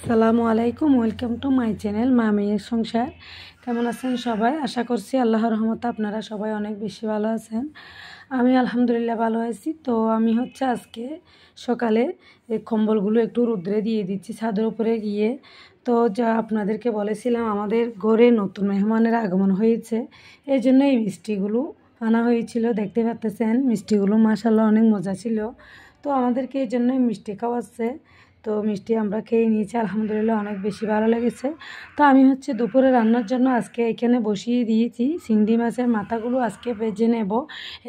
আসসালামু আলাইকুম, welcome to my channel মা মেয়ের সংসার। কেমন আছেন সবাই? আশা করছি আল্লাহর রহমতে আপনারা সবাই অনেক বেশি ভালো আছেন। আমি আলহামদুলিল্লাহ ভালো আছি। তো আমি আজকে সকালে এই কম্বলগুলো একটু রোদ্রে দিয়ে দিচ্ছি ছাদের উপরে গিয়ে। তো যা আপনাদেরকে বলেছিলাম, আমাদের ঘরে নতুন মেহমানের আগমন হয়েছে, এই জন্য এই মিষ্টিগুলো আনা হয়েছিল। দেখতে পাচ্ছেন মিষ্টিগুলো মাশাআল্লাহ অনেক মজা ছিল। তো আমাদেরকে এই জন্যই মিষ্টি খাওয়াচ্ছে। তো মিষ্টি আমরা খেয়ে নিয়েছি, আলহামদুলিল্লাহ অনেক বেশি ভালো লেগেছে। তো আমি দুপুরে রান্নার জন্য আজকে এখানে বসিয়ে দিয়েছি চিংড়ি মাছের মাথাগুলো আজকে ভেজে নেব।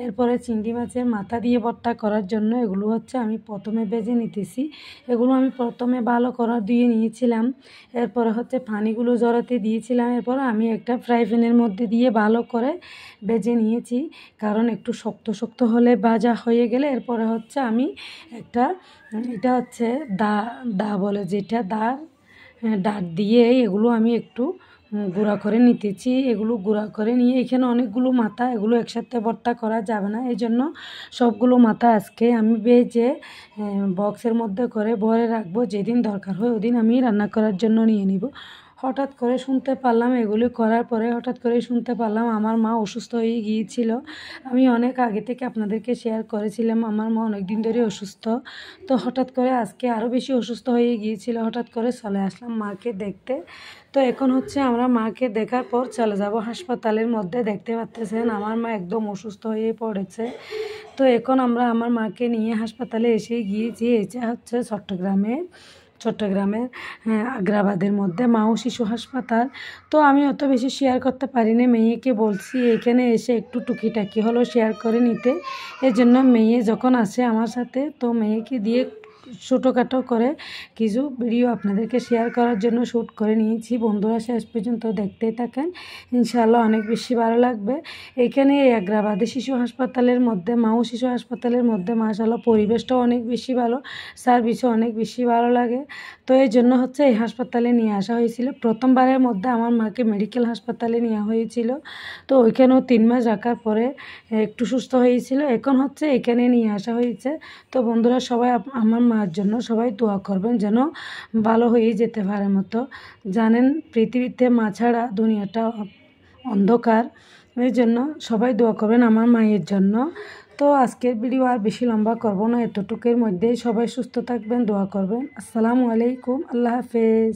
এরপরে চিংড়ি মাছের মাথা দিয়ে ভর্তা করার জন্য এগুলো আমি প্রথমে ভেজে নিতেছি। এগুলো আমি প্রথমে ভালো করে ধুয়ে নিয়েছিলাম। এরপরে পানিগুলো জড়াতে দিয়েছিলাম। এরপর আমি একটা ফ্রাই প্যানের মধ্যে দিয়ে ভালো করে ভেজে নিয়েছি, কারণ একটু শক্ত শক্ত হলে ভাজা হয়ে গেলে এরপরে আমি একটা এটা দা বলে, যেটা ডাট দিয়ে এগুলো আমি একটু গুঁড়া করে নিতেছি। এগুলো গুঁড়া করে নিয়ে এখানে অনেকগুলো মাথা, এগুলো একসাথে ভর্তা করা যাবে না, এই জন্য সবগুলো মাথা আজকে আমি ভেজে বক্সের মধ্যে করে ভরে রাখবো। যেদিন দরকার হয় ওদিন আমি রান্না করার জন্য নিয়ে নিব। হঠাৎ করে শুনতে পারলাম, এগুলি করার পরে হঠাৎ করে শুনতে পারলাম আমার মা অসুস্থ হয়ে গিয়েছিল। আমি অনেক আগে থেকে আপনাদেরকে শেয়ার করেছিলাম আমার মা অনেক দিন ধরে অসুস্থ। তো হঠাৎ করে আজকে আরও বেশি অসুস্থ হয়ে গিয়েছিল। হঠাৎ করে চলে আসলাম মাকে দেখতে। তো এখন আমরা মাকে দেখার পর চলে যাব হাসপাতালের মধ্যে। দেখতে পাচ্ছেন আমার মা একদম অসুস্থ হয়ে পড়েছে। তো এখন আমরা আমার মাকে নিয়ে হাসপাতালে এসে গিয়েছি। এটা চট্টগ্রামের আগ্রাবাদের মধ্যে মা ও শিশু হাসপাতাল। তো আমি অত বেশি শেয়ার করতে পারিনি, মেয়েকে বলছি এখানে এসে একটু টুকিটাকি হলো শেয়ার করে নিতে। এজন্য মেয়ে যখন আসে আমার সাথে, তো মেয়েকে দিয়ে ছোটোখাটো করে কিছু ভিডিও আপনাদেরকে শেয়ার করার জন্য শ্যুট করে নিয়েছি। বন্ধুরা শেষ পর্যন্ত দেখতেই থাকেন, ইনশাআল্লাহ অনেক বেশি ভালো লাগবে। এখানে এই আগ্রাবাদী শিশু হাসপাতালের মধ্যে, মা ও শিশু হাসপাতালের মধ্যে মাশাআল্লাহ পরিবেশটাও অনেক বেশি ভালো, সার্ভিসও অনেক বেশি ভালো লাগে। তো এই জন্য এই হাসপাতালে নিয়ে আসা হয়েছিল। প্রথমবারের মধ্যে আমার মাকে মেডিকেল হাসপাতালে নেওয়া হয়েছিল। তো ওইখানেও 3 মাস রাখার পরে একটু সুস্থ হয়েছিল। এখন এখানে নিয়ে আসা হয়েছে। তো বন্ধুরা সবাই আমার মার জন্য সবাই দোয়া করবেন যেন ভালো হয়ে যেতে পারে মতো। জানেন পৃথিবীতে মা ছাড়া দুনিয়াটা অন্ধকার, এই জন্য সবাই দোয়া করবেন আমার মায়ের জন্য। তো আজকের ভিডিও আর বেশি লম্বা করব না, এতটুকুর মধ্যেই সবাই সুস্থ থাকবেন, দোয়া করবেন। আসসালামু আলাইকুম, আল্লাহ হাফেজ।